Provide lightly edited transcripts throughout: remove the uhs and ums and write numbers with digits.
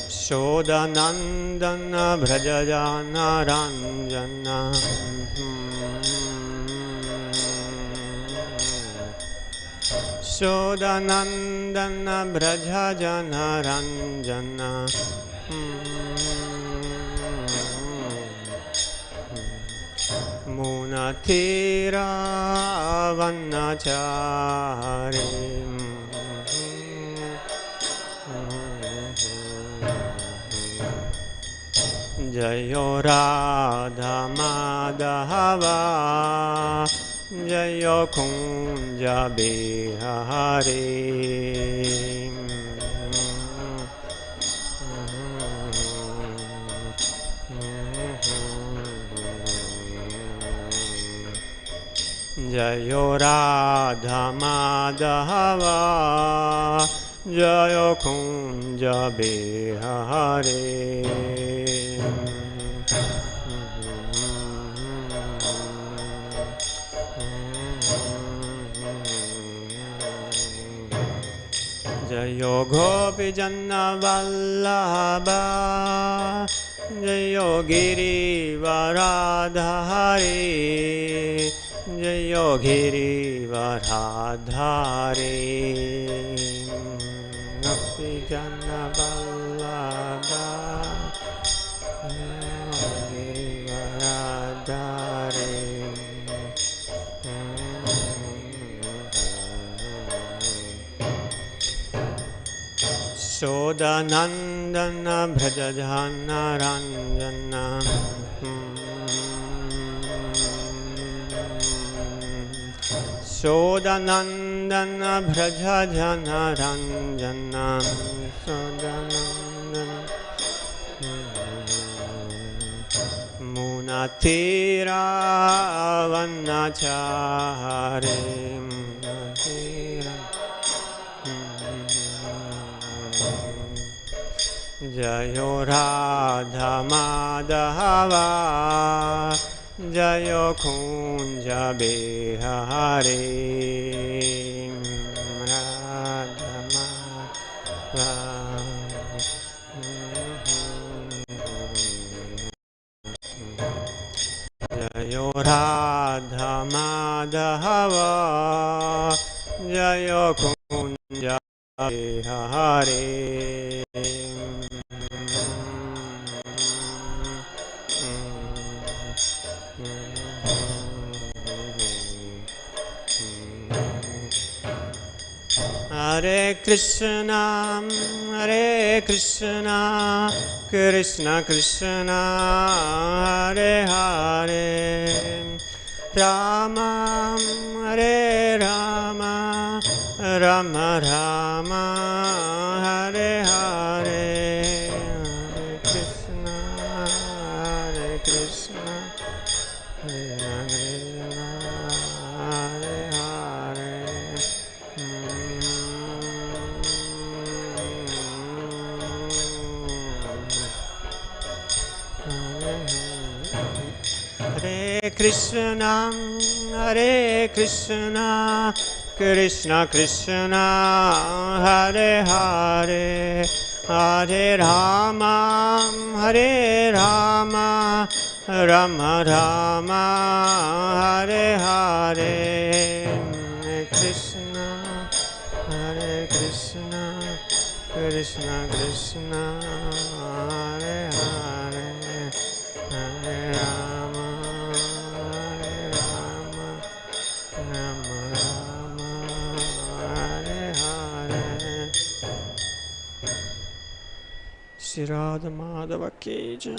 Sodanandana brajajana ranjana Sodanandana brajajana ranjana Munatira vanachari Jayo Radha Madhava Jayo Kunja Bihari Jayo Radha Madhava Jayo Kunja Bihari Jayo Gopi Janna Vallabha Jayo Giri Varadhari Jayo Giri Varadhari Gopi Janna Vallabha Jayo Giri Varadhari Sodanandana brajajana ranjana Sodanandana brajajana ranjana Sodanandana Munatira vanachari Munatira Jayo Radha Madhava Jayo Kunja Bihari Radha Madhava Jayo Radha Madhava Jayo Kunja Bihari Hare Krishna, Krishna Krishna, Hare Hare, Rama, Hare Rama, Rama Rama, Hare Hare, Hare Krishna, Krishna Krishna, Hare Hare. Hare Krishna, Krishna Krishna, Hare Hare, Hare Rama, Rama Rama, Hare Hare, Hare Krishna, Krishna Krishna, Hare Hare, Hare Rama, Rama Rama, Hare Hare. Shri Radha Madhava ki jai,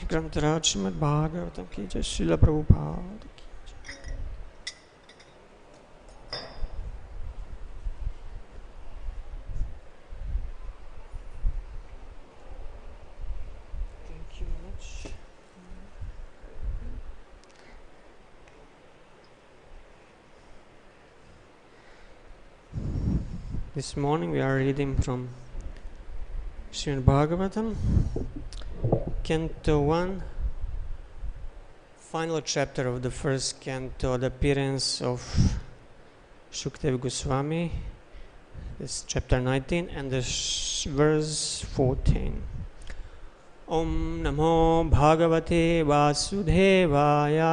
Grantaraj Srimad Bhagavatam ki jai, Srila Prabhupada ki jai. Thank you very much. This morning we are reading from Srimad Bhagavatam, Canto 1, final chapter of the first canto, the appearance of Shukdev Goswami, This is chapter 19 and this verse 14. Om Namo Bhagavate Vasudevaya.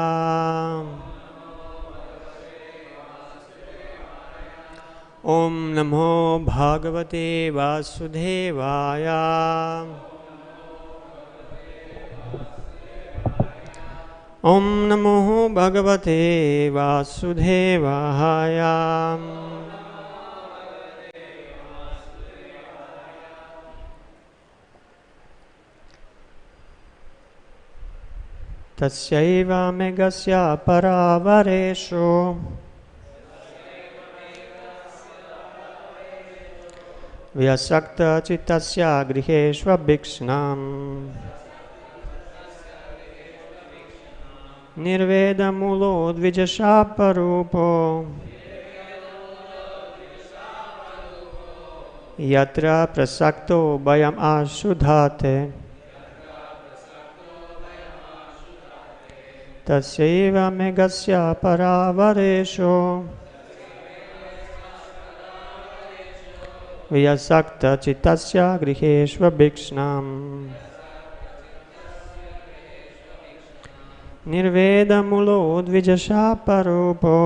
Om Namo Bhagavate Vasudevaya. Om Namo Bhagavate Vasudevaya. Tasyaiva ghasya parāvareśo. vyāsakta-cittasya gṛheṣv abhīkṣṇam. nirveda-mūlo dvija-śāpa-rūpo. yatra prasakto bhayam dhatte. tasyaiva ghasya parāvareśo. vyāsakta-cittasya gṛheṣv abhīkṣṇam. nirveda-mūlo dvija-śāpa-rūpo.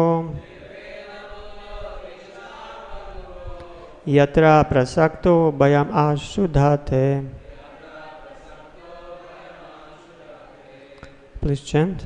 yatra prasakto bhayam dhatte. Please chant.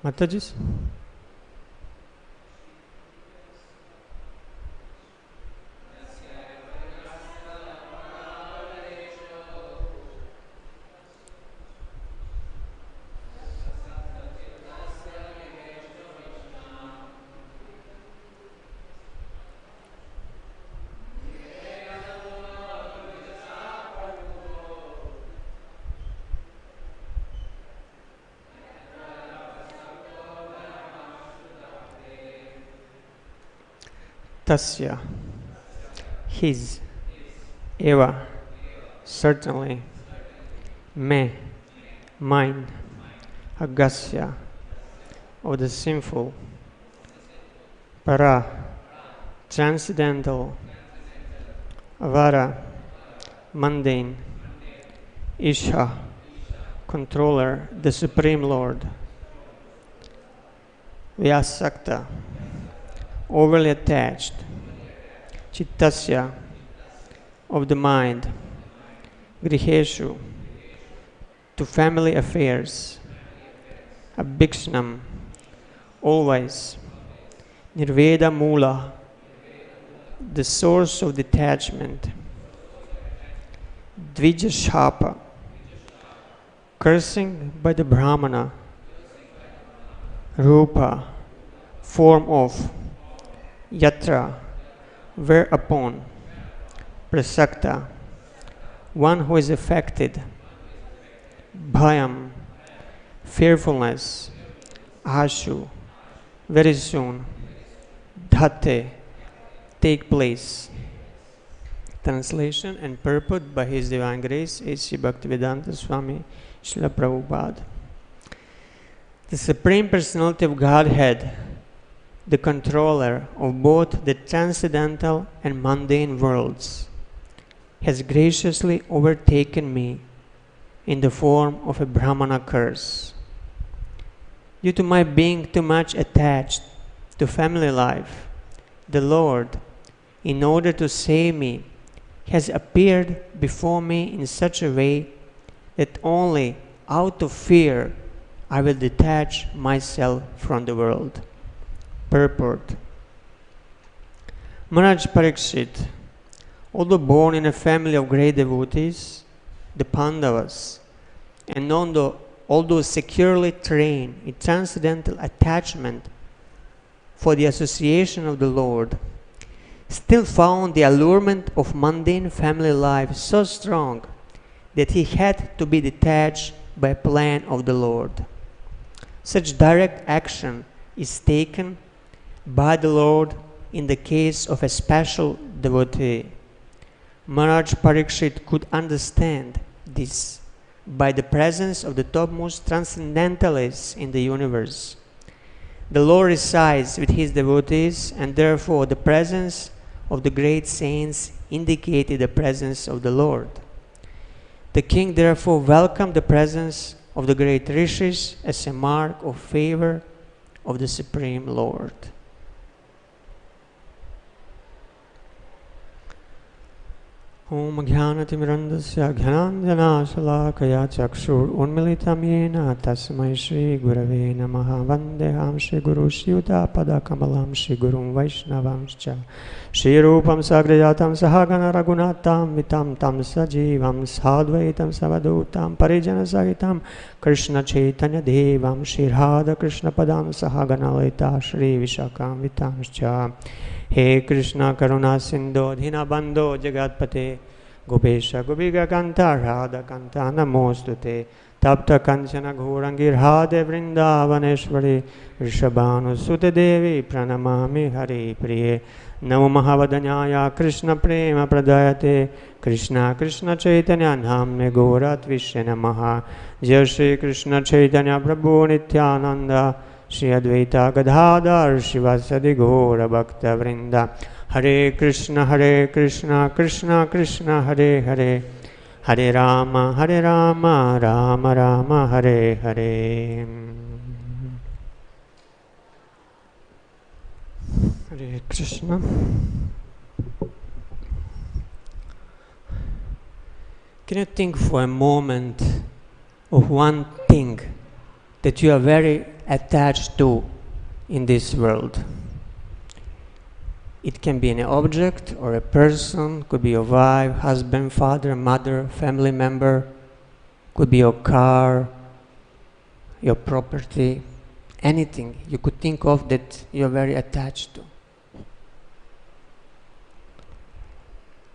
Mataji? Tasya, his, eva, certainly, me, mine, aghasya, of the sinful, parā, transcendental, avara, mundane, īśaḥ, controller, the Supreme Lord, vyāsakta, overly attached, cittasya, of the mind, gṛheṣu, to family affairs, abhīkṣṇam, always, nirveda-mūlaḥ, the source of detachment, dvija-śāpa, cursing by the brāhmaṇa, rūpaḥ, form of, yatra, whereupon, prasakto, one who is affected, bhayam, fearfulness, aghasya, very soon, dhatte, take place. Translation and purport by His Divine Grace, A.C. Bhaktivedanta Swami Srila Prabhupada. The Supreme Personality of Godhead, the controller of both the transcendental and mundane worlds, has graciously overtaken me in the form of a brāhmaṇa curse. due to my being too much attached to family life, the Lord, in order to save me, has appeared before me in such a way that only out of fear I will detach myself from the world. Purport. Maharaj Parikshit, although born in a family of great devotees, the Pandavas, and although securely trained in transcendental attachment for the association of the Lord, still found the allurement of mundane family life so strong that he had to be detached by plan of the Lord. Such direct action is taken by the Lord in the case of a special devotee. Maharaj Parikshit could understand this by the presence of the topmost transcendentalists in the universe. The Lord resides with his devotees, and therefore the presence of the great saints indicated the presence of the Lord. The king therefore welcomed the presence of the great rishis as a mark of favor of the Supreme Lord. Om Jnanatimirandasya Jnananjana-śalakaya Chakshur Unmilitam Yena Tasmai Shri Gurave Namaha Vandeham Shri Guru Shyuta-pada Kamalam Shri Gurum Vaishnavamscha Shri Rūpaḥ Sagrajatam Sahagana Raghunatam Vitam Tam Sajivam Sadvaitam Savadutam Parijana Sahitam Krishna Chaitanya Devam Shri Radha Krishna Padam Sahagana Laita Shri Vishakam Vitamscha He Krishna Karuna Sindho Dhina Bandho Jagatpate Gopesha Gopiga Kanta Radha Kanta Namostute Tapta Kanchana Ghorangir Hade Vrindavaneshwari Rishabhanu Sute Devi Pranamami Hari Priye Namo Mahavadanyaya Krishna Prema Pradayate Krishna Krishna Chaitanya Namne Gorat Vishya Namaha Jai Shri Krishna Chaitanya Prabhu Nityananda Shri Advaita Gadadhar Shivasadi Gora Bhakta Vrinda Hare Krishna Krishna Krishna Hare Hare Hare Rama Rama Rama Hare Hare Hare Krishna. Can you think for a moment of one thing that you are very attached to in this world? It can be an object or a person, could be your wife, husband, father, mother, family member, could be your car, your property, anything you could think of that you're very attached to.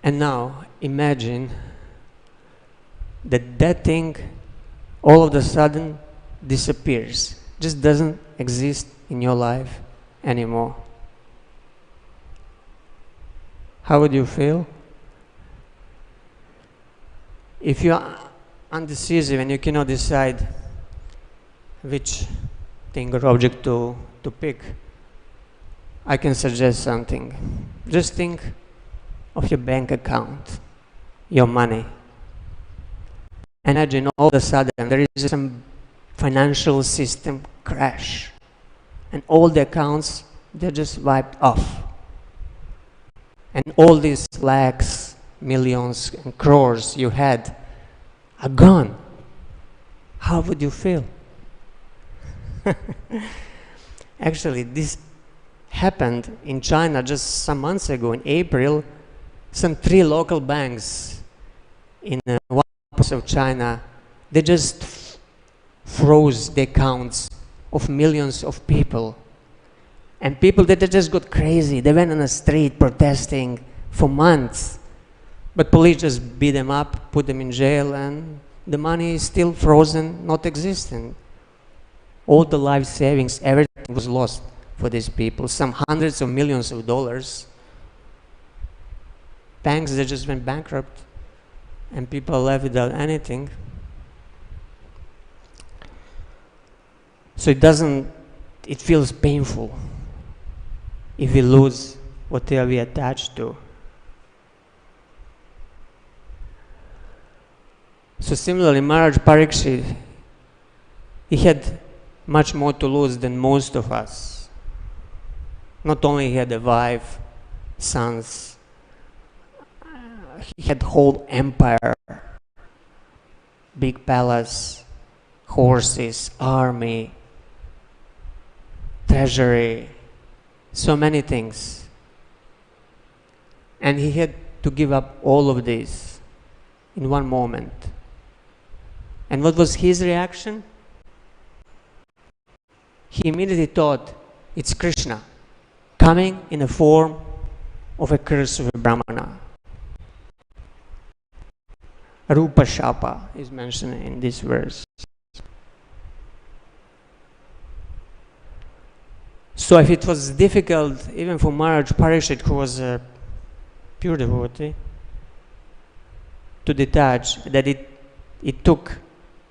And now imagine that that thing all of a sudden disappears, just doesn't exist in your life anymore. How would you feel? If you are undecisive and you cannot decide which thing or object to pick, I can suggest something. Just think of your bank account, your money. Imagine all of a sudden there is some financial system crash and all the accounts, they're just wiped off. And all these lakhs, millions and crores you had are gone. How would you feel? Actually, this happened in China just some months ago. In April, some 3 local banks in one part of China, they just froze the accounts of millions of people. And people, they just got crazy. They went on the street protesting for months. But police just beat them up, put them in jail, and the money is still frozen, not existent. All the life savings, everything was lost for these people. Some hundreds of millions of dollars. Banks, they just went bankrupt. And people are left without anything. So it feels painful if we lose whatever we attach to. So similarly, Maharaj Parikshit, he had much more to lose than most of us. Not only he had a wife, sons, he had whole empire, big palace, horses, army, treasury, so many things. And he had to give up all of this in one moment. And what was his reaction? He immediately thought, it's Krishna coming in the form of a gṛheṣv brāhmaṇa. Rūpaḥ is mentioned in this verse. So if it was difficult even for Maharaj Parikshit, who was a pure devotee, to detach, that it took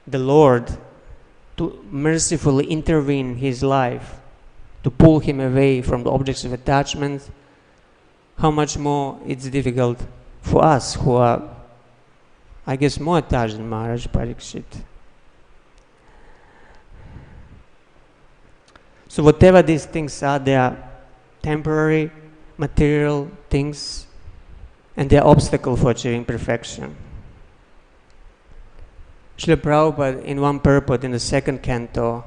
the Lord to mercifully intervene in his life, to pull him away from the objects of attachment, how much more it's difficult for us who are, I guess, more attached than Maharaj Parikshit. So whatever these things are, they are temporary, material things, and they are obstacle for achieving perfection. Srila Prabhupada, in one purport in the second canto,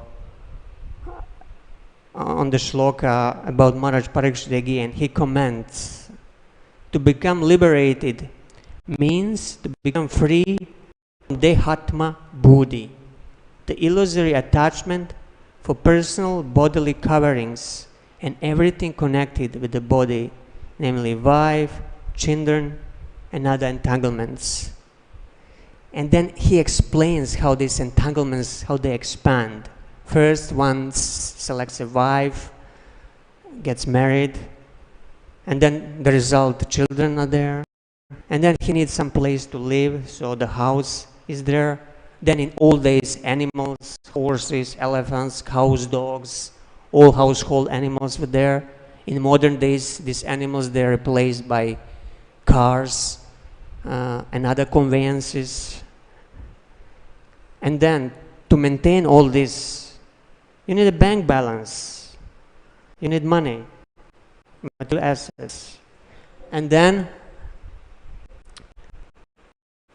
on the shloka about Maharaj Parikshit again, he comments, to become liberated means to become free from dehatma buddhi, the illusory attachment for personal bodily coverings and everything connected with the body, namely wife, children, and other entanglements. And then he explains how these entanglements, how they expand. First, one selects a wife, gets married, and then the result, the children are there. And then he needs some place to live, so the house is there. Then in old days, animals, horses, elephants, cows, dogs, all household animals were there. In modern days, these animals, they're replaced by cars and other conveyances. And then, to maintain all this, you need a bank balance. You need money, material assets. And then,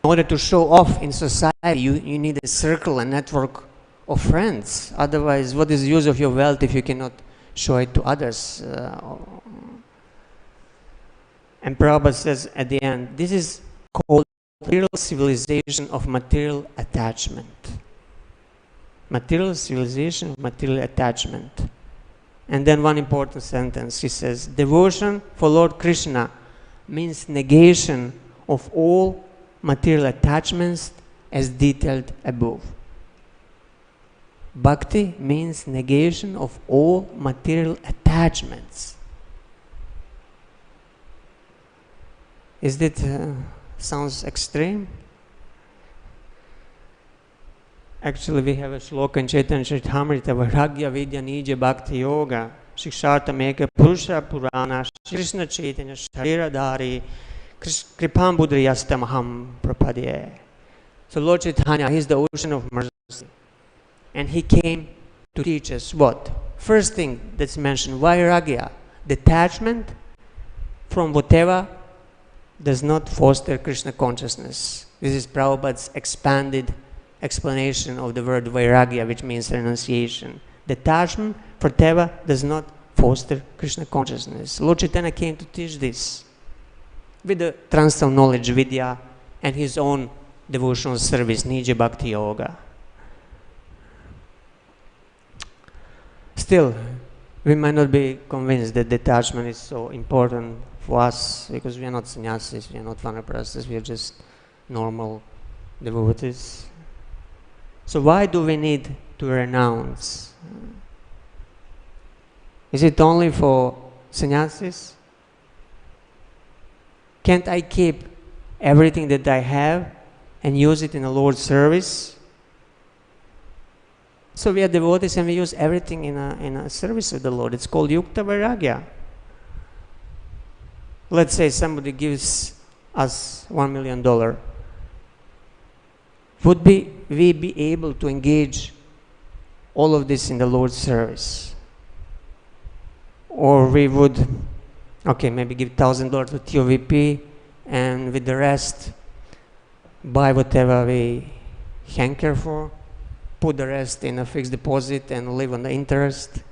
in order to show off in society, you need a circle, a network of friends. Otherwise, what is the use of your wealth if you cannot show it to others? And Prabhupada says at the end, this is called material civilization of material attachment. Material civilization of material attachment. And then one important sentence, he says, devotion for Lord Krishna means negation of all material attachments as detailed above. Bhakti means negation of all material attachments. Is it sounds extreme? Actually, we have a shloka in Chaitanya Charitamrita, Vairagya Vidya Nija Bhakti Yoga, Shiksharta Meka Purusha Purana, Krishna Chaitanya Shariradhari, Kripam Budriyastamaham Prapadye. So Lord Chaitanya, he is the ocean of mercy. And he came to teach us what? First thing that's mentioned, Vairagya, detachment from whatever does not foster Krishna consciousness. This is Prabhupada's expanded explanation of the word Vairagya, which means renunciation. Detachment from whatever does not foster Krishna consciousness. Lord Chaitanya came to teach this with the transcendental knowledge, vidya, and his own devotional service, Nija Bhakti Yoga. Still, we might not be convinced that detachment is so important for us because we are not sannyasis, we are not vanaprasthas, we are just normal devotees. So why do we need to renounce? Is it only for sannyasis? Can't I keep everything that I have and use it in the Lord's service? So we are devotees and we use everything in a service of the Lord. It's called yukta vairagya. Let's say somebody gives us $1 million. Would we be able to engage all of this in the Lord's service. Or we would, okay, maybe give $1,000 to TOVP, and with the rest, buy whatever we hanker for, put the rest in a fixed deposit and live on the interest.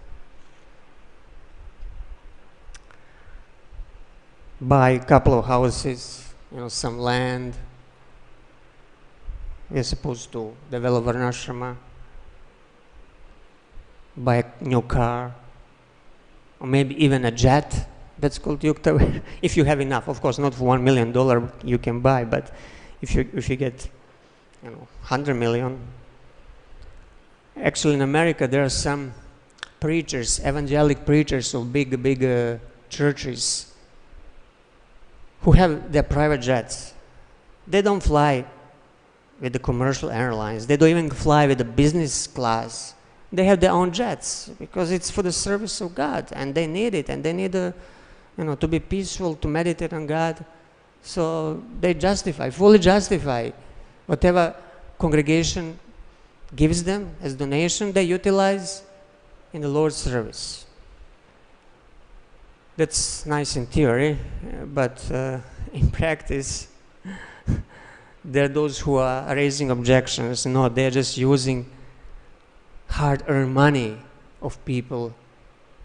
Buy a couple of houses, some land. We're supposed to develop an ashrama. Buy a new car, or maybe even a jet. That's called yukta. If you have enough, of course, not for $1 million you can buy, but if you get, 100 million. Actually, in America, there are some preachers, evangelic preachers of big churches, who have their private jets. They don't fly with the commercial airlines. They don't even fly with the business class. They have their own jets because it's for the service of God, and they need it, and they need to be peaceful, to meditate on God. So they fully justify whatever congregation gives them as donation, they utilize in the Lord's service. That's nice in theory, but in practice, there are those who are raising objections. No, they're just using hard-earned money of people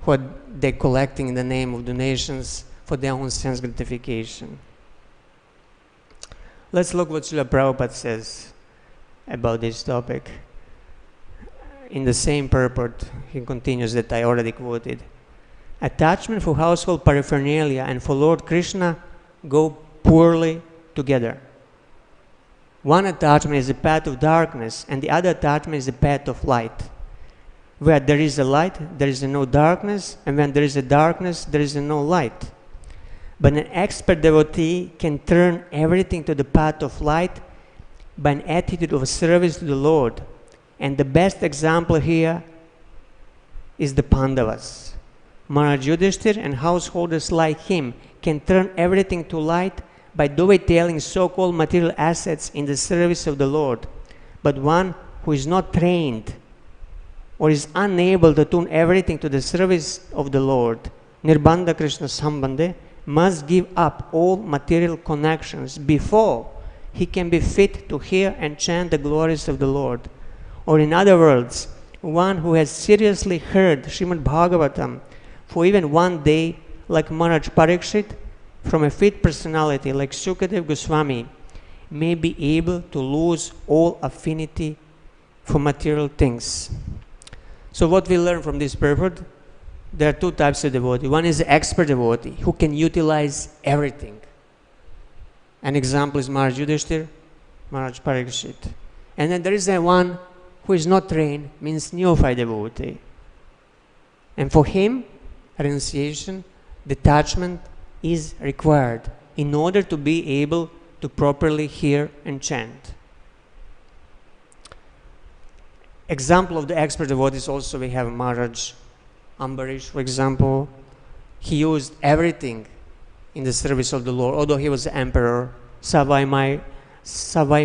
who they're collecting in the name of donations for their own sense gratification. Let's look what Srila Prabhupada says about this topic. In the same purport, he continues that I already quoted. Attachment for household paraphernalia and for Lord Krishna go poorly together. One attachment is the path of darkness, and the other attachment is the path of light. Where there is a light, there is no darkness, and when there is a darkness, there is no light. But an expert devotee can turn everything to the path of light by an attitude of service to the Lord. And the best example here is the Pandavas. Maharaj Yudhishthir and householders like him can turn everything to light by dovetailing so-called material assets in the service of the Lord. But one who is not trained or is unable to turn everything to the service of the Lord, Nirbandha Krishna Sambandhe, must give up all material connections before he can be fit to hear and chant the glories of the Lord. Or in other words, one who has seriously heard Srimad Bhagavatam for even one day, like Maharaj Parikshit, from a fit personality like Sukadev Goswami, may be able to lose all affinity for material things. So what we learn from this purport, there are two types of devotee. One is the expert devotee who can utilize everything. An example is Maharaj Yudhishthir, Maharaj Parikshit. And then there is the one who is not trained, means neophyte devotee. And for him, renunciation, detachment is required in order to be able to properly hear and chant. Example of the expert devotees also we have Maharaj Ambarish, for example. He used everything in the service of the Lord, although he was the emperor. Savai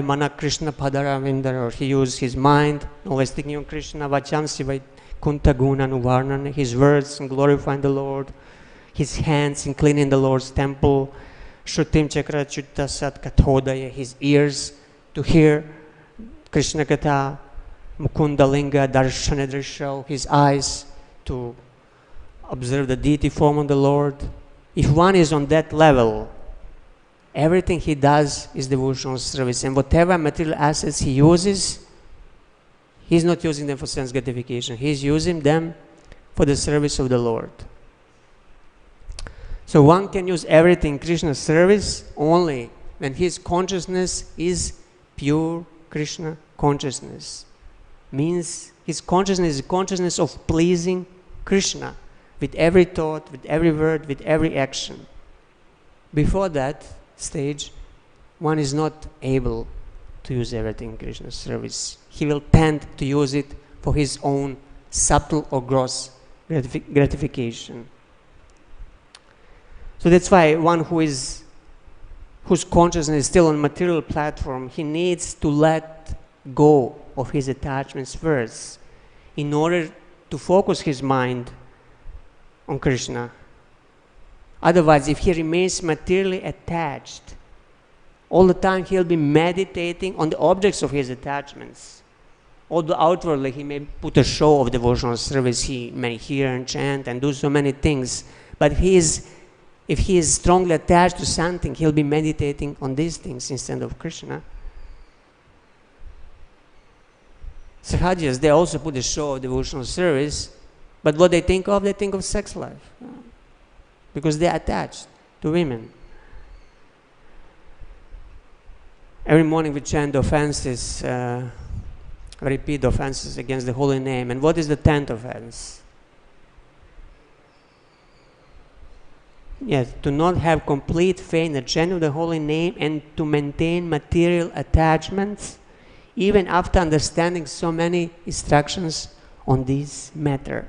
Mana Krishna Padaravindar, he used his mind, always thinking of Krishna, Vachansi Vaikuntha Guna Nuvarnana, his words in glorifying the Lord, his hands in cleaning the Lord's temple, Shrutim Chakra Chitta Sat Kathodaya, his ears to hear Krishna Katha, Mukunda Linga Darshana Drisha, his eyes to observe the deity form of the Lord. If one is on that level, everything he does is devotional service, and whatever material assets he uses, he's not using them for sense gratification. He's using them for the service of the Lord. So one can use everything in Krishna's service only when his consciousness is pure Krishna consciousness. Means his consciousness is the consciousness of pleasing Krishna with every thought, with every word, with every action. Before that stage, one is not able to use everything in Krishna's service. He will tend to use it for his own subtle or gross gratification. So that's why one whose consciousness is still on material platform, he needs to let go of his attachments first in order to focus his mind on Krishna. Otherwise, if he remains materially attached, all the time he'll be meditating on the objects of his attachments. Although outwardly he may put a show of devotional service, he may hear and chant and do so many things, but if he is strongly attached to something, he'll be meditating on these things instead of Krishna. Sahajas, they also put a show of devotional service, but what they think of sex life, because they are attached to women. Every morning we chant offenses, repeat offenses against the holy name. And what is the 10th offense? Yes, to not have complete faith in the chant of the holy name and to maintain material attachments even after understanding so many instructions on this matter.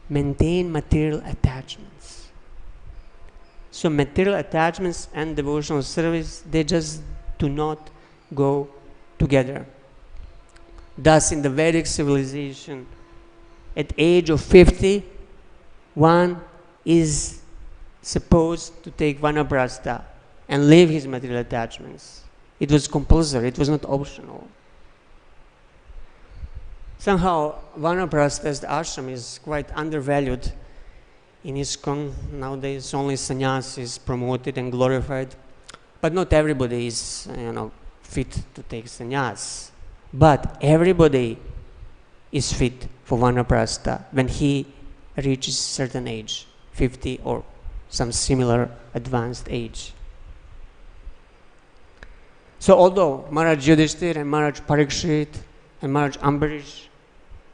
Maintain material attachments. So material attachments and devotional service, they just do not go together. Thus, in the Vedic civilization, at age of 50, one is supposed to take vanaprastha and leave his material attachments. It was compulsory, it was not optional. Somehow, vanaprastha as the ashram is quite undervalued in ISKCON. Nowadays, only sannyas is promoted and glorified, but not everybody is, fit to take sannyas. But everybody is fit for vanaprastha when he reaches certain age, 50 or some similar advanced age. So although Maharaj Yudhishthira and Maharaj Parikshit and Maharaj Ambarish,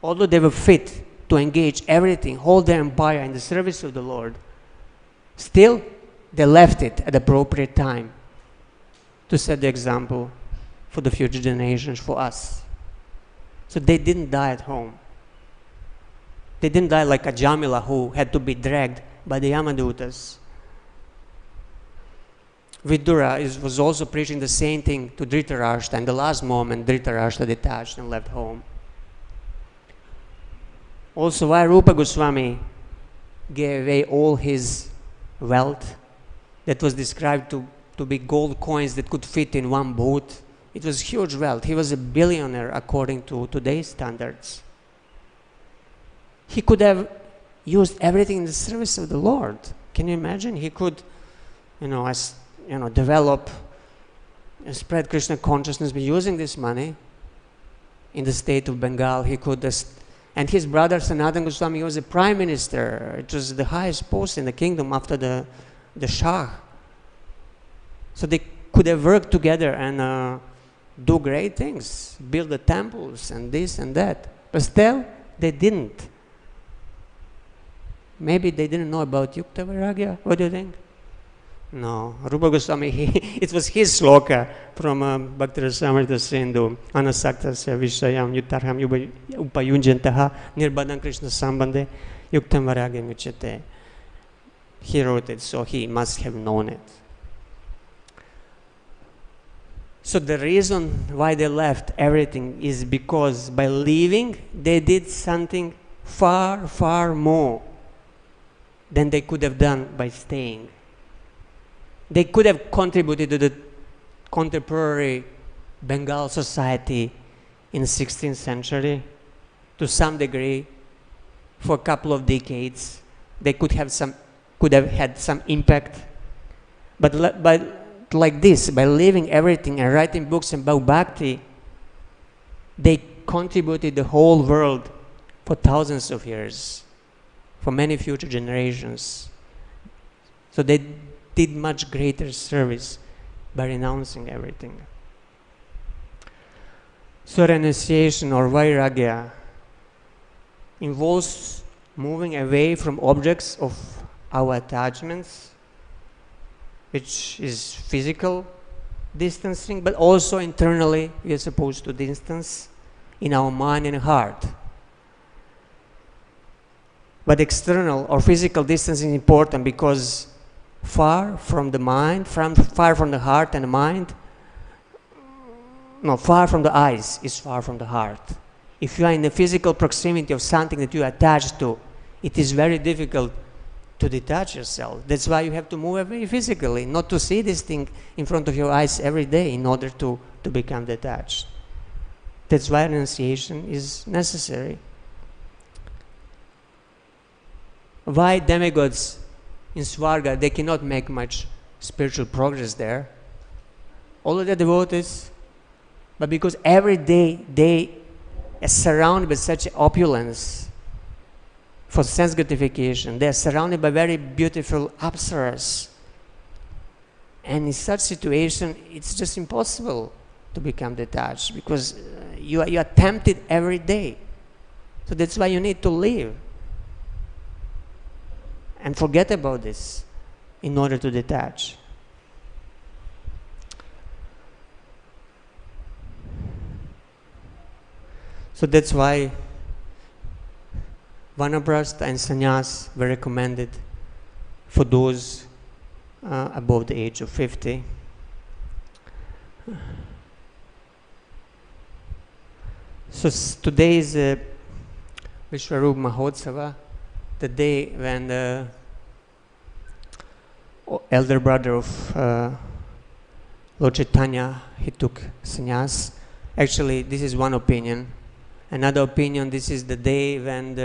although they were fit to engage everything, hold their empire in the service of the Lord, still they left it at the appropriate time to set the example for the future generations, for us. So they didn't die at home. They didn't die like a Jamila who had to be dragged by the Yamadutas. Vidura was also preaching the same thing to Dhritarashtra, and the last moment Dhritarashtra detached and left home. Also, why Rupa Goswami gave away all his wealth that was described to be gold coins that could fit in one boot. It was huge wealth. He was a billionaire according to today's standards. He could have used everything in the service of the Lord. Can you imagine? He could, develop and spread Krishna consciousness by using this money in the state of Bengal. He could, and his brother Sanatana Goswami was a prime minister. It was the highest post in the kingdom after the Shah. So they could have worked together and do great things, build the temples and this and that. But still, they didn't. Maybe they didn't know about Yukta Vairagya. What do you think? No. Rupa Goswami, it was his sloka from Bhakti Rasamrita Sindhu. Anasaktasya vishayam yutarham upayunjantaha nirbadam Krishna sambandhe yuktam vairagya muchyate. He wrote it, so he must have known it. So the reason why they left everything is because by leaving, they did something far, far more than they could have done by staying. They could have contributed to the contemporary Bengal society in the 16th century to some degree for a couple of decades. They could have had some impact. But like this, by leaving everything and writing books about bhakti, they contributed the whole world for thousands of years, for many future generations. So they did much greater service by renouncing everything. So renunciation or vairagya involves moving away from objects of our attachments, which is physical distancing, but also internally we are supposed to distance in our mind and heart. But external or physical distancing is important because far from the mind, far from the heart and the mind, far from the eyes is far from the heart. If you are in the physical proximity of something that you are attached to, it is very difficult to detach yourself. That's why you have to move away physically, not to see this thing in front of your eyes every day in order to become detached. That's why renunciation is necessary. Why demigods in Svarga, they cannot make much spiritual progress there? All of the devotees, but because every day they are surrounded by such opulence for sense gratification. They are surrounded by very beautiful apsaras. And in such situation, it's just impossible to become detached because you are tempted every day. So that's why you need to live and forget about this in order to detach. So that's why vanaprastha and sannyas were recommended for those above the age of 50. So today is Vishwarupa Mahotsava, the day when the elder brother of Lord Chaitanya, he took sannyas. Actually, this is one opinion. Another opinion, this is the day when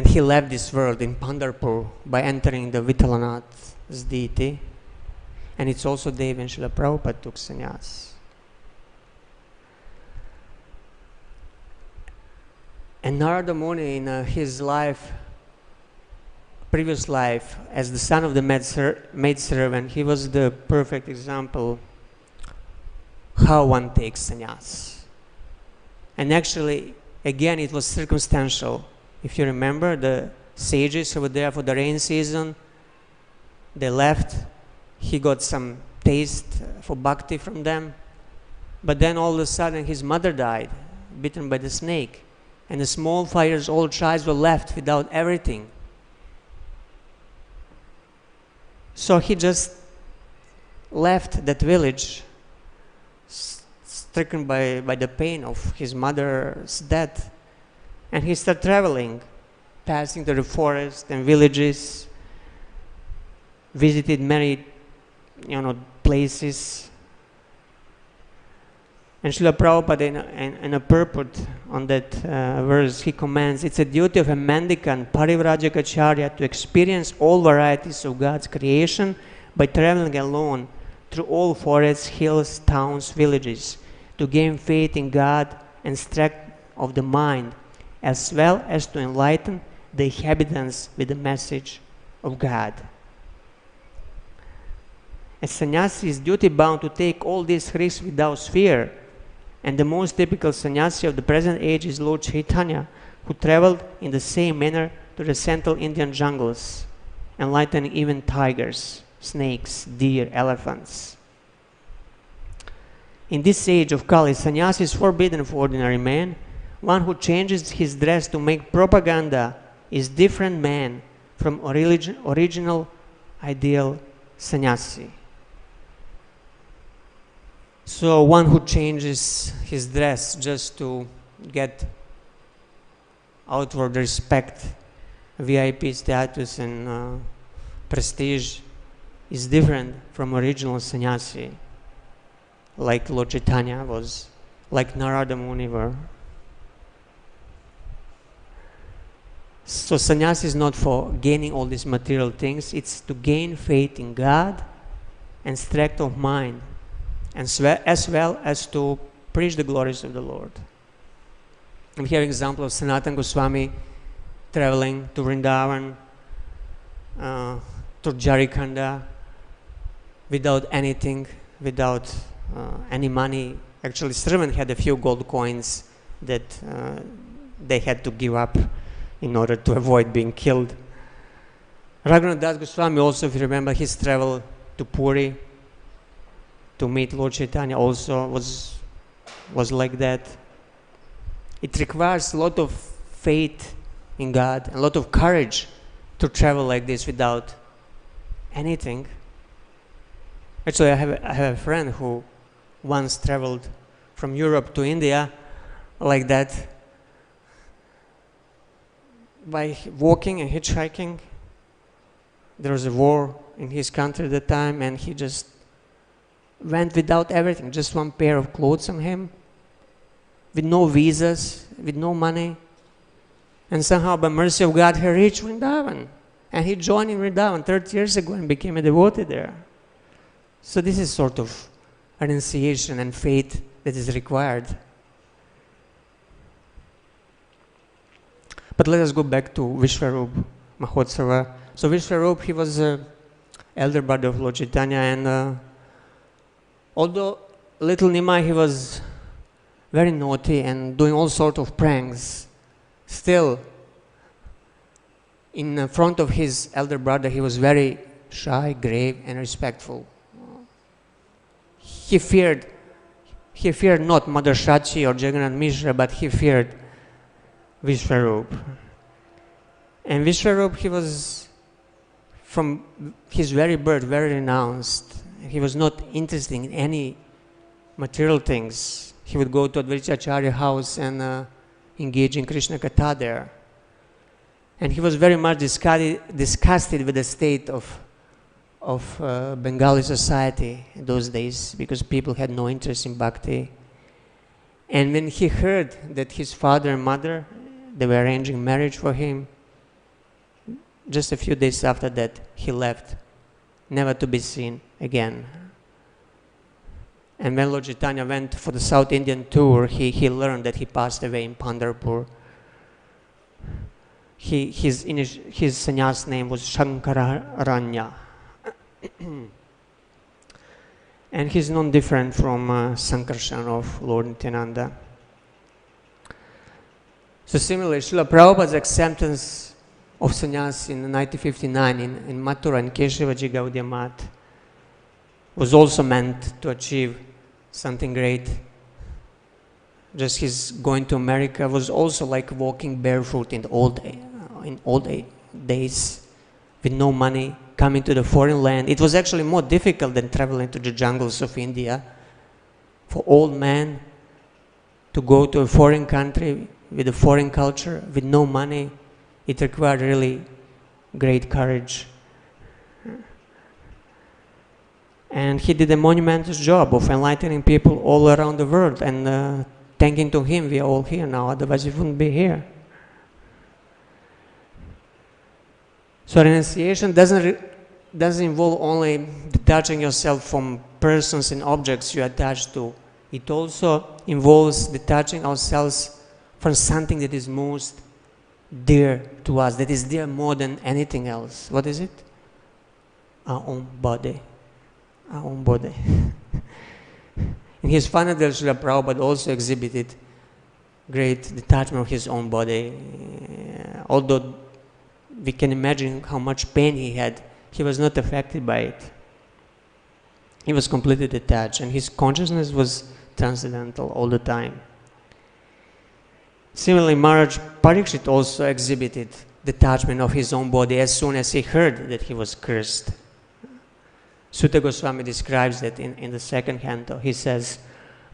he left this world in Pandharpur by entering the Vittalanath's deity. And it's also the day when Srila Prabhupada took sannyas. And Narada Muni in his life, previous life, as the son of the maidservant, he was the perfect example how one takes sannyas. And actually, again, it was circumstantial. If you remember, the sages who were there for the rain season, they left. He got some taste for bhakti from them. But then all of a sudden, his mother died, bitten by the snake. And the small 5 years old child were left without everything. So he just left that village, stricken by the pain of his mother's death. And he started traveling, passing through the forest and villages, visited many, places. And Srila Prabhupada, in a purport on that verse, he comments, it's a duty of a mendicant, parivrajaka-charya, to experience all varieties of God's creation by traveling alone through all forests, hills, towns, villages, to gain faith in God and strength of the mind, as well as to enlighten the inhabitants with the message of God. A sannyasi is duty-bound to take all these risks without fear. And the most typical sannyasi of the present age is Lord Chaitanya, who traveled in the same manner to the central Indian jungles, enlightening even tigers, snakes, deer, elephants. In this age of Kali, sannyasi is forbidden for ordinary man. One who changes his dress to make propaganda is different man from original ideal sannyasi. So one who changes his dress just to get outward respect, VIP status and prestige is different from original sannyasi, like Lord Chaitanya was, like Narada Muni were. So sannyasi is not for gaining all these material things, it's to gain faith in God and strength of mind, and as well as to preach the glories of the Lord. We have an example of Sanatana Goswami traveling to Vrindavan, to Jarikhanda, without anything, without any money. Actually, servant had a few gold coins that they had to give up in order to avoid being killed. Raghunath Das Goswami also, if you remember, his travel to Puri to meet Lord Chaitanya also was like that. It requires a lot of faith in God, a lot of courage to travel like this without anything. Actually, I have a friend who once traveled from Europe to India like that by walking and hitchhiking. There was a war in his country at the time, and he just went without everything, just one pair of clothes on him, with no visas, with no money. And somehow, by mercy of God, he reached Vrindavan. And he joined in Vrindavan 30 years ago and became a devotee there. So this is sort of renunciation and faith that is required. But let us go back to Vishwarupa Mahotsava. So Vishwarupa, he was an elder brother of Lord Chaitanya, and although little Nimai, he was very naughty and doing all sorts of pranks, still, in front of his elder brother, he was very shy, grave, and respectful. He feared not Mother Shachi or Jagannath Mishra, but he feared Vishwarupa. And Vishwarupa, he was, from his very birth, very renounced. He was not interested in any material things. He would go to Advaitacharya house and engage in Krishna Katha there. And he was very much disgusted with the state of Bengali society in those days, because people had no interest in bhakti. And when he heard that his father and mother, they were arranging marriage for him, just a few days after that, he left, never to be seen again. And when Lord Chaitanya went for the South Indian tour, he learned that he passed away in Pandharpur. His sannyas name was Shankararanya. And he's non different from Sankarshan of Lord Nityananda. So similarly, Srila Prabhupada's acceptance of sannyas in 1959 in Mathura and Keshavaji Gaudiya Math was also meant to achieve something great. Just his going to America was also like walking barefoot in old days with no money, coming to the foreign land. It was actually more difficult than traveling to the jungles of India. For old men to go to a foreign country with a foreign culture, with no money, it required really great courage. And he did a monumentous job of enlightening people all around the world, and thanking to him, we are all here now, otherwise we wouldn't be here. So renunciation doesn't involve only detaching yourself from persons and objects you attach to. It also involves detaching ourselves from something that is most dear to us, that is dear more than anything else. What is it? Our own body. Our own body. In his final days, Srila Prabhupada also exhibited great detachment of his own body. Although we can imagine how much pain he had, he was not affected by it. He was completely detached, and his consciousness was transcendental all the time. Similarly, Maharaj Parikshit also exhibited detachment of his own body as soon as he heard that he was cursed. Sutta Goswami describes that in the second canto. He says,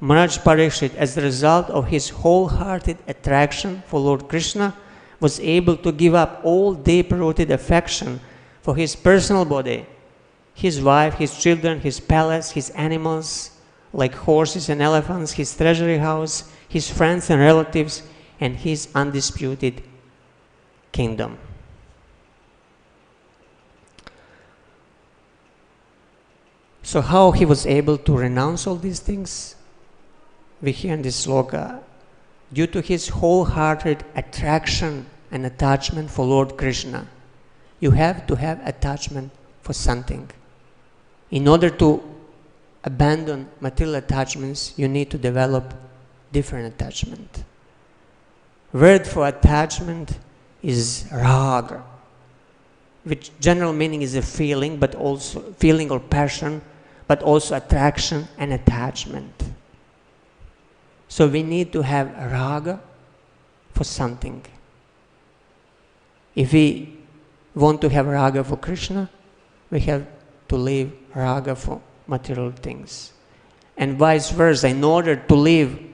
Maharaj Parikshit, as a result of his wholehearted attraction for Lord Krishna, was able to give up all deep-rooted affection for his personal body, his wife, his children, his palace, his animals, like horses and elephants, his treasury house, his friends and relatives, and his undisputed kingdom. So how he was able to renounce all these things? We hear in this sloka, due to his wholehearted attraction and attachment for Lord Krishna. You have to have attachment for something. In order to abandon material attachments, you need to develop different attachment. Word for attachment is raga, which general meaning is a feeling, but also feeling or passion, but also attraction and attachment. So we need to have raga for something. If we want to have raga for Krishna, we have to leave raga for material things. And vice versa, in order to leave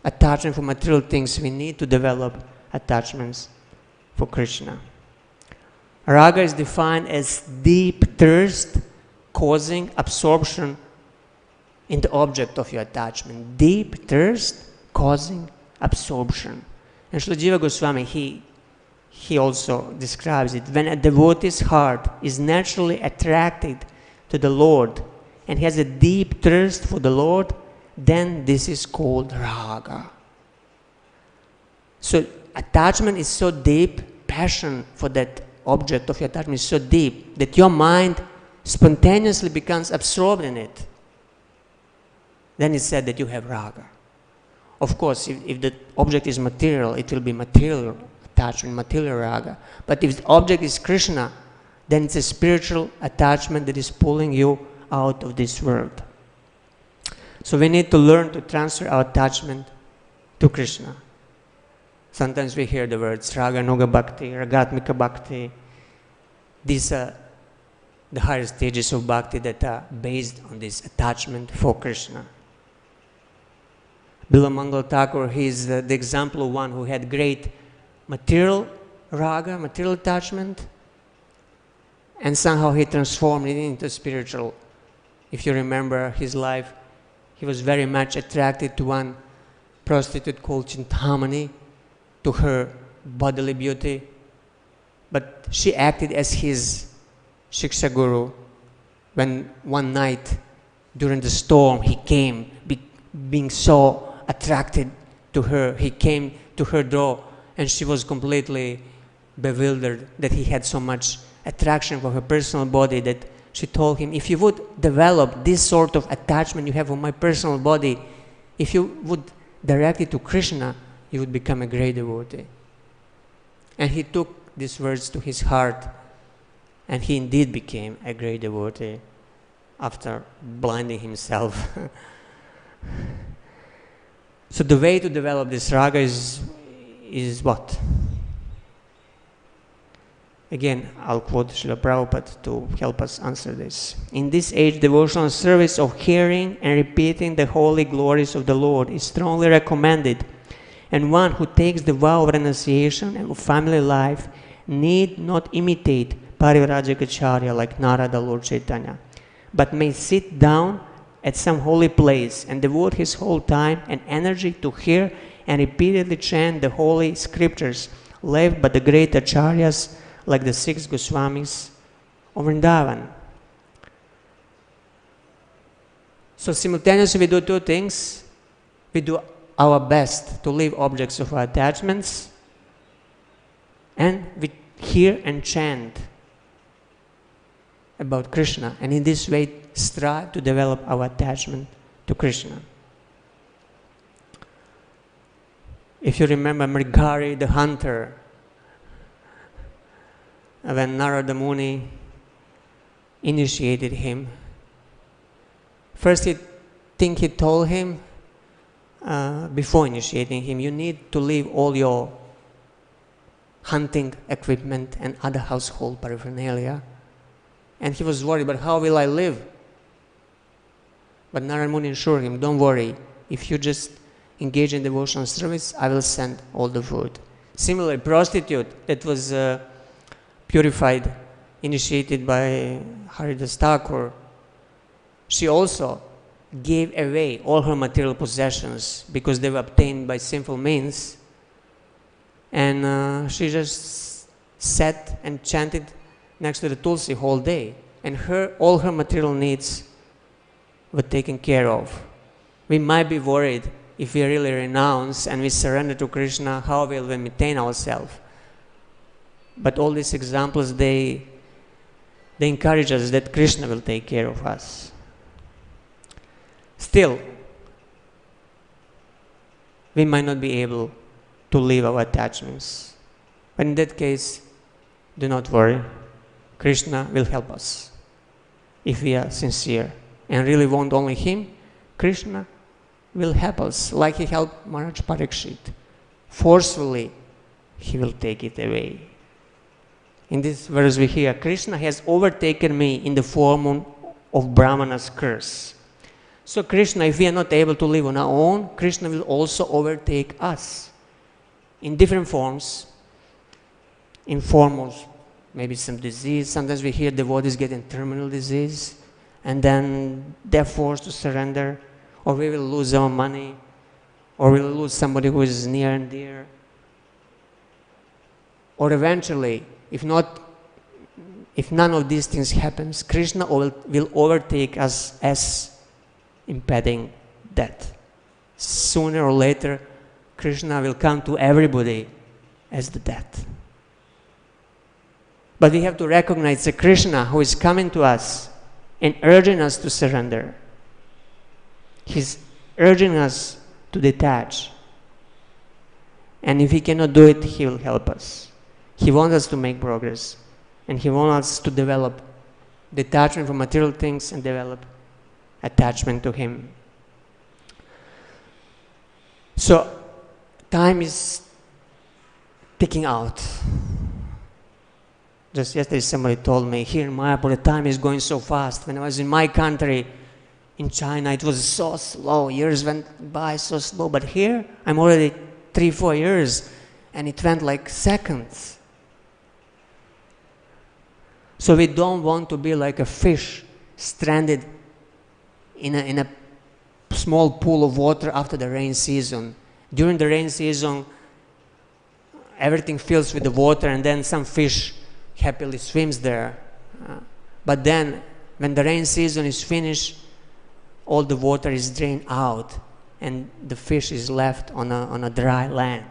attachment for material things, we need to develop attachments for Krishna. Raga is defined as deep thirst causing absorption in the object of your attachment. Deep thirst causing absorption. And Srila Jiva Goswami, he also describes it. When a devotee's heart is naturally attracted to the Lord and has a deep thirst for the Lord, then this is called raga. So attachment is so deep, passion for that object of your attachment is so deep that your mind spontaneously becomes absorbed in it. Then it's said that you have raga. Of course, if the object is material, it will be material attachment, material raga. But if the object is Krishna, then it's a spiritual attachment that is pulling you out of this world. So we need to learn to transfer our attachment to Krishna. Sometimes we hear the words raga-nuga bhakti, ragatmika bhakti. These are the higher stages of bhakti that are based on this attachment for Krishna. Bilamangal Thakur, he is the example of one who had great material raga, material attachment, and somehow he transformed it into spiritual. If you remember his life, he was very much attracted to one prostitute called Chintamani, to her bodily beauty, but she acted as his Shiksha Guru. When one night during the storm he came, being so attracted to her, he came to her door and she was completely bewildered that he had so much attraction for her personal body that she told him, if you would develop this sort of attachment you have for my personal body, if you would direct it to Krishna, you would become a great devotee. And he took these words to his heart, and he indeed became a great devotee after blinding himself. So the way to develop this raga is what? Again, I'll quote Srila Prabhupada to help us answer this. In this age, devotional service of hearing and repeating the holy glories of the Lord is strongly recommended, and one who takes the vow of renunciation and of family life need not imitate Parivrajaka like Narada, Lord Chaitanya, but may sit down at some holy place and devote his whole time and energy to hear and repeatedly chant the holy scriptures left by the great acharyas like the 6 Goswamis of Vrindavan. So simultaneously we do two things. We do our best to leave objects of our attachments, and we hear and chant about Krishna, and in this way strive to develop our attachment to Krishna. If you remember Mrigari the hunter, when Narada Muni initiated him, first he told him, before initiating him, you need to leave all your hunting equipment and other household paraphernalia. And he was worried, but how will I live? But Narada Muni assured him, don't worry, if you just engage in devotional service, I will send all the food. Similarly, prostitute that was purified, initiated by Haridas Thakur, she also gave away all her material possessions because they were obtained by sinful means, and she just sat and chanted next to the Tulsi whole day, and all her material needs were taken care of. We might be worried if we really renounce and we surrender to Krishna, how will we maintain ourselves? But all these examples, they encourage us that Krishna will take care of us. Still, we might not be able to leave our attachments. But in that case, do not worry. Krishna will help us. If we are sincere and really want only Him, Krishna will help us, like He helped Maharaj Parikshit. Forcefully, He will take it away. In this verse we hear, Krishna has overtaken me in the form of Brahmana's curse. So Krishna, if we are not able to live on our own, Krishna will also overtake us in different forms, in form of maybe some disease. Sometimes we hear devotees getting terminal disease, and then they're forced to surrender, or we will lose our money, or we will lose somebody who is near and dear. Or eventually, if none of these things happens, Krishna will overtake us as impending death. Sooner or later, Krishna will come to everybody as the death. But we have to recognize the Krishna who is coming to us and urging us to surrender. He's urging us to detach. And if he cannot do it, he will help us. He wants us to make progress. And he wants us to develop detachment from material things and develop attachment to him. So, time is ticking out. Just yesterday somebody told me, here in Mayapur the time is going so fast. When I was in my country, in China, it was so slow. Years went by so slow. But here, I'm already 3-4 years, and it went like seconds. So we don't want to be like a fish stranded in a small pool of water after the rain season. During the rain season, everything fills with the water, and then some fish happily swims there. But then, when the rain season is finished, all the water is drained out, and the fish is left on a dry land.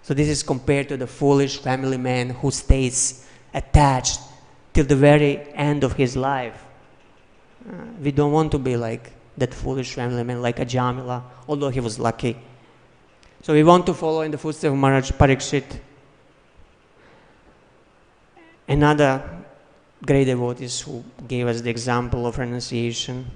So this is compared to the foolish family man who stays attached till the very end of his life. We don't want to be like that foolish family man, like Ajamila, although he was lucky. So we want to follow in the footsteps of Maharaj Parikshit. Another great devotees who gave us the example of renunciation.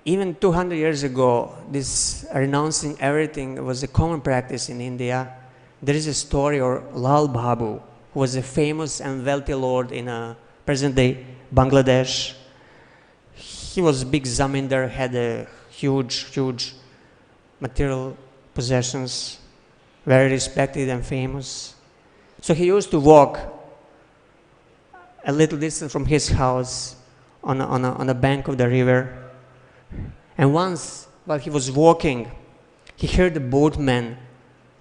Even 200 years ago, this renouncing everything was a common practice in India. There is a story of Lal Babu, who was a famous and wealthy lord in present-day Bangladesh. He was a big zamindar, had a huge material possessions, very respected and famous. So he used to walk a little distance from his house on the bank of the river. And once, while he was walking, he heard the boatman.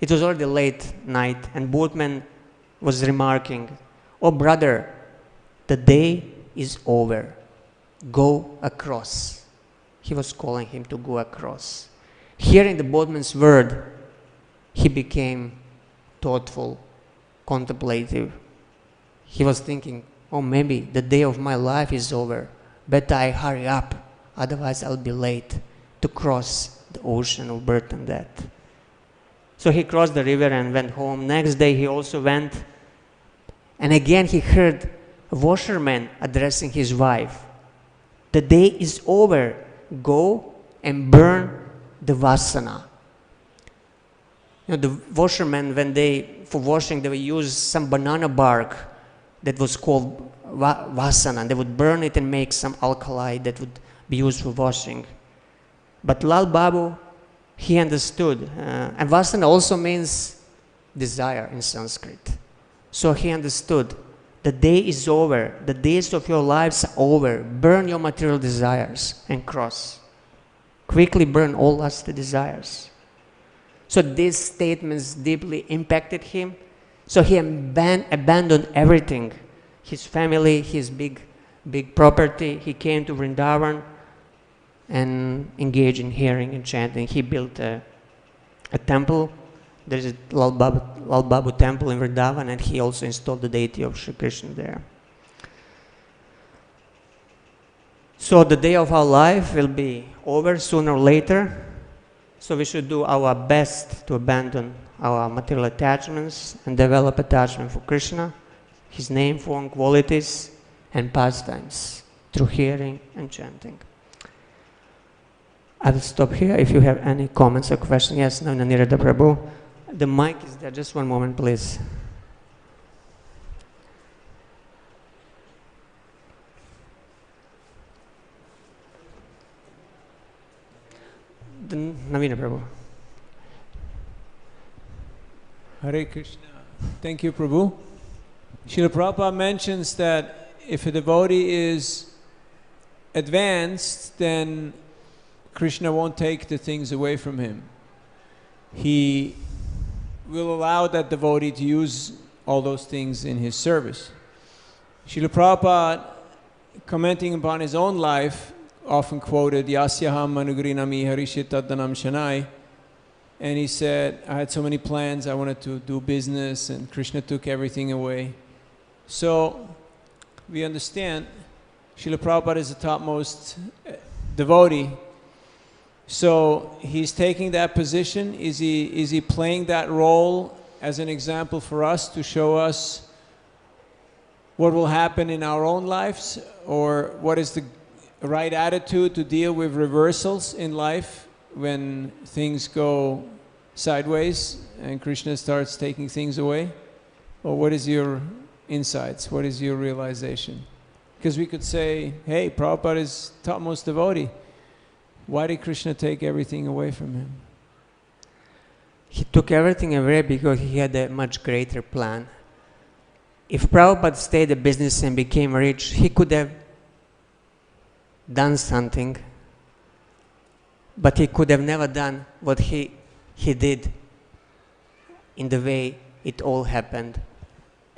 It was already late night, and boatman was remarking, "Oh brother, the day is over. Go across." He was calling him to go across. Hearing the boatman's word, he became thoughtful, contemplative. He was thinking, "Oh, maybe the day of my life is over. Better I hurry up, otherwise I'll be late to cross the ocean of birth and death." So he crossed the river and went home. Next day he also went, and again he heard a washerman addressing his wife. "The day is over. Go and burn the vasana." You know, the washermen, for washing, they would use some banana bark that was called vasana. They would burn it and make some alkali that would be used for washing. But Lal Babu, he understood. And vasana also means desire in Sanskrit. So he understood. The day is over. The days of your lives are over. Burn your material desires and cross. Quickly burn all lusty desires. So these statements deeply impacted him. So he abandoned everything. His family, his big property. He came to Vrindavan and engaged in hearing and chanting. He built a temple. There is a Lal Babu temple in Vrindavan, and he also installed the deity of Sri Krishna there. So the day of our life will be over sooner or later. So we should do our best to abandon our material attachments and develop attachment for Krishna, His name, form, qualities, and pastimes through hearing and chanting. I will stop here. If you have any comments or questions. Yes, no, Nirveda Prabhu. The mic is there. Just one moment, please. Navina Prabhu. Hare Krishna. Thank you, Prabhu. Srila Prabhupada mentions that if a devotee is advanced, then Krishna won't take the things away from him. He will allow that devotee to use all those things in his service. Srila Prabhupada, commenting upon his own life, often quoted Yasyaham manugrinami harishitadanam shanai, and he said, I had so many plans, I wanted to do business, and Krishna took everything away. So we understand Srila Prabhupada is the topmost devotee. So he's taking that position. Is he playing that role as an example for us to show us what will happen in our own lives, or what is the right attitude to deal with reversals in life when things go sideways and Krishna starts taking things away? Or what is your insights? What is your realization? Because we could say, hey, Prabhupada is topmost devotee. Why did Krishna take everything away from him? He took everything away because he had a much greater plan. If Prabhupada stayed in business and became rich, he could have done something, but he could have never done what he did in the way it all happened.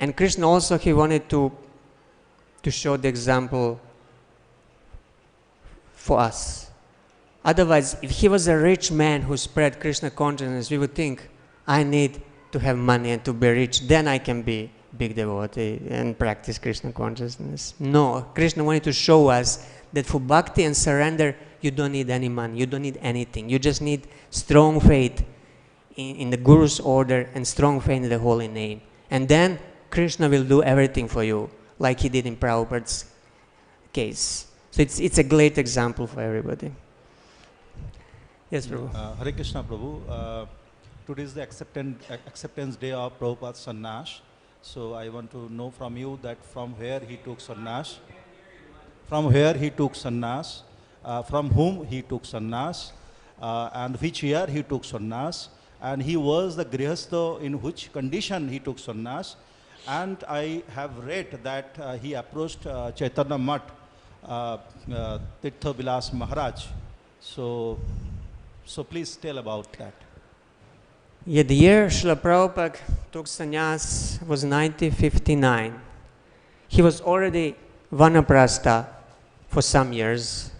And Krishna also, he wanted to show the example for us. Otherwise, if he was a rich man who spread Krishna consciousness, we would think, I need to have money and to be rich, then I can be big devotee and practice Krishna consciousness. No, Krishna wanted to show us that for bhakti and surrender, you don't need any money, you don't need anything. You just need strong faith in the Guru's order and strong faith in the holy name. And then Krishna will do everything for you, like he did in Prabhupada's case. So it's a great example for everybody. Yes, Prabhu. Hare Krishna, Prabhu. Today is the acceptance day of Prabhupada's sannyas. So I want to know from you that from where he took sannyas, from whom he took sannyas, and which year he took sannyas, and he was the gṛheṣv in which condition he took sannyas. And I have read that he approached Chaitanya Math, Tirtha Vilas Maharaj. So please tell about that. Yeah, the year Srila Prabhupada took sannyas was 1959. He was already vanaprastha for some years,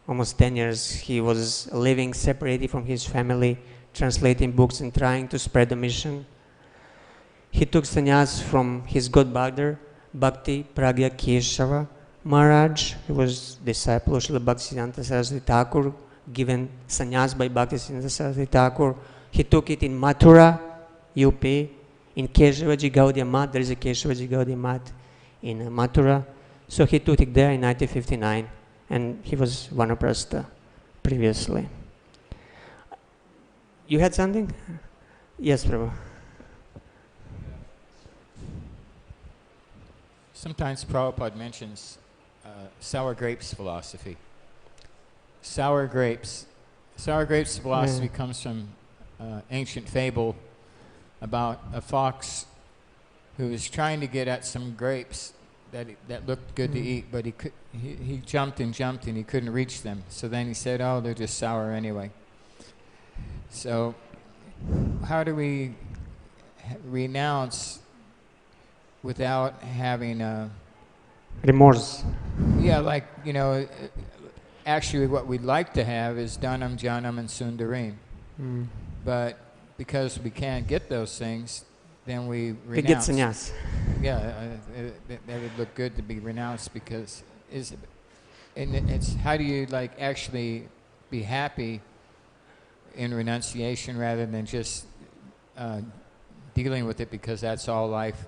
almost 10 years. He was living separated from his family, translating books and trying to spread the mission. He took sannyas from his godbrother, Bhakti Pragya Keshava Maharaj. He was disciple of Srila Bhaktisiddhanta Saraswati Thakur, given sannyas by Bhaktisiddhanta Saraswati Thakur. He took it in Mathura, UP, in Keshavaji Gaudiya Math. There is a Keshavaji Gaudiya Math in Mathura. So he took it there in 1959, and he was vanaprastha previously. You had something? Yes, Prabhu. Sometimes Prabhupada mentions sour grapes philosophy. Sour grapes philosophy comes from ancient fable about a fox who was trying to get at some grapes that looked good to eat, but he jumped and jumped and he couldn't reach them. So then he said, oh, they're just sour anyway. So how do we renounce without having remorse? Yeah, like, actually what we'd like to have is Dhanam, Janam, and Sundarim. But because we can't get those things, then we renounce. We get sannyas. Yeah, that would look good to be renounced, because it's how do you actually be happy in renunciation rather than just dealing with it because that's all life.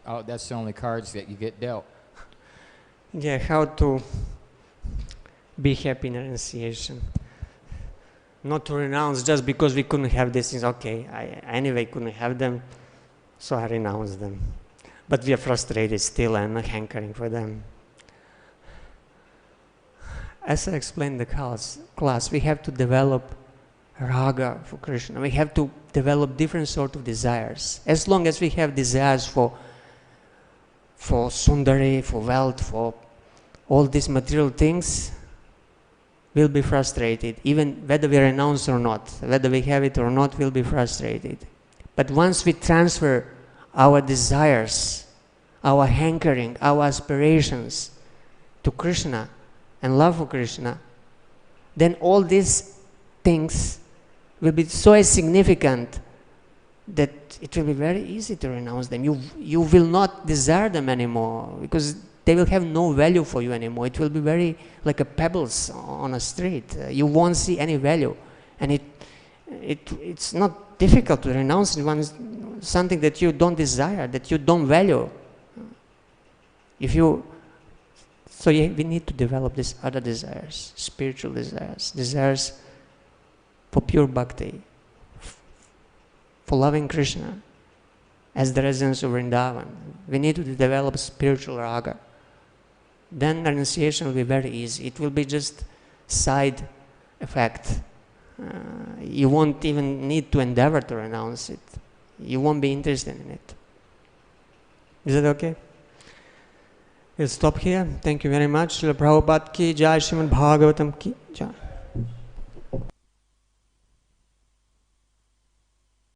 That's the only cards that you get dealt. Yeah, how to be happy in renunciation. Not to renounce just because we couldn't have these things. Okay, I anyway couldn't have them, so I renounced them. But we are frustrated still and hankering for them. As I explained in the class, we have to develop raga for Krishna. We have to develop different sort of desires. As long as we have desires for sundari, for wealth, for all these material things, we'll be frustrated. Even whether we renounce or not, whether we have it or not, we'll be frustrated. But once we transfer our desires, our hankering, our aspirations to Krishna and love for Krishna, then all these things will be so insignificant that it will be very easy to renounce them. You will not desire them anymore because they will have no value for you anymore. It will be very like a pebbles on a street. You won't see any value, and it's not difficult to renounce something that you don't desire, that you don't value. We need to develop these other desires, spiritual desires, desires for pure bhakti, for loving Krishna as the residents of Vrindavan. We need to develop spiritual raga. Then renunciation will be very easy. It will be just side effect. You won't even need to endeavor to renounce it. You won't be interested in it. Is that okay? We'll stop here. Thank you very much. Srila Prabhupada ki jai, Srimad Bhagavatam ki jai.